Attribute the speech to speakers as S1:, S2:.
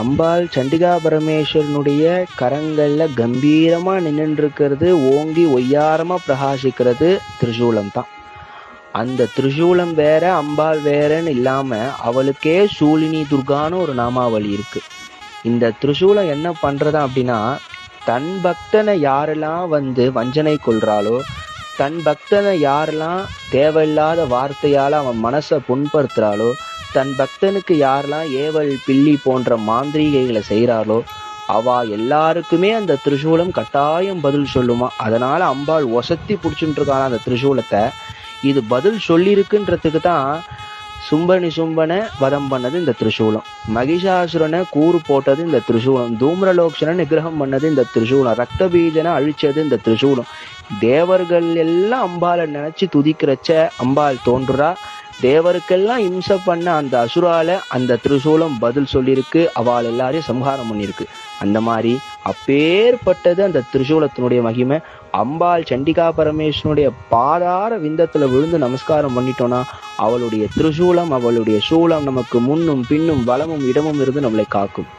S1: அம்பாள் சண்டிகா பரமேஸ்வரனுடைய கரங்கள்ல கம்பீரமா நின்னுட்டு இருக்கிறது, ஓங்கி ஒய்யாரமா பிரகாசிக்கிறது திரிசூலம் தான். அந்த திரிசூலம் வேற அம்பாள் வேறன்னு இல்லாம அவளுக்கே சூலினி துர்கான்னு ஒரு நாமாவளி இருக்கு. இந்த திரிசூலம் என்ன பண்றதா அப்படின்னா, தன் பக்தனை யாரெல்லாம் வஞ்சனை கொள்றாளோ, தன் பக்தனை யாரெல்லாம் தேவையில்லாத வார்த்தையால அவன் மனசை புண்படுத்துறாளோ, தன் பக்தனுக்கு யாரெல்லாம் ஏவல் பில்லி போன்ற மாந்திரீகைகளை செய்யறாளோ அவ எல்லாருக்குமே அந்த திரிசூலம் கட்டாயம் பதில் சொல்லுமா. அதனால அம்பாள் ஒசத்தி புடிச்சுட்டு இருக்கான அந்த திரிசூலத்தை. இது பதில் சொல்லியிருக்குன்றதுக்கு தான் சும்பனை வதம் பண்ணது இந்த திரிசூலம், மகிஷாசுரனை கூறு போட்டது இந்த திரிசூலம், தூம்ரலோக்ஷனை நிகிரகம் பண்ணது இந்த திரிசூலம், ரத்த பீஜனை அழிச்சது இந்த திரிசூலம். தேவர்கள் எல்லாம் அம்பாளை நினைச்சு துதிக்கிறச்ச அம்பாள் தோன்றுறா. தேவருக்கெல்லாம் இம்சை பண்ண அந்த அசுரால அந்த திரிசூலம் பதில் சொல்லியிருக்கு, அவள் எல்லாரையும் சம்ஹாரம் பண்ணியிருக்கு. அந்த மாதிரி அப்பேற்பட்டது அந்த திரிசூலத்தினுடைய மகிமை. அம்பாள் சண்டிகா பரமேஸ்வரனுடைய பாதார விந்தத்துல விழுந்து நமஸ்காரம் பண்ணிட்டோம்னா அவளுடைய திரிசூலம், அவளுடைய சூலம் நமக்கு முன்னும் பின்னும் வலமும் இடமும் இருந்து நம்மளை காக்கும்.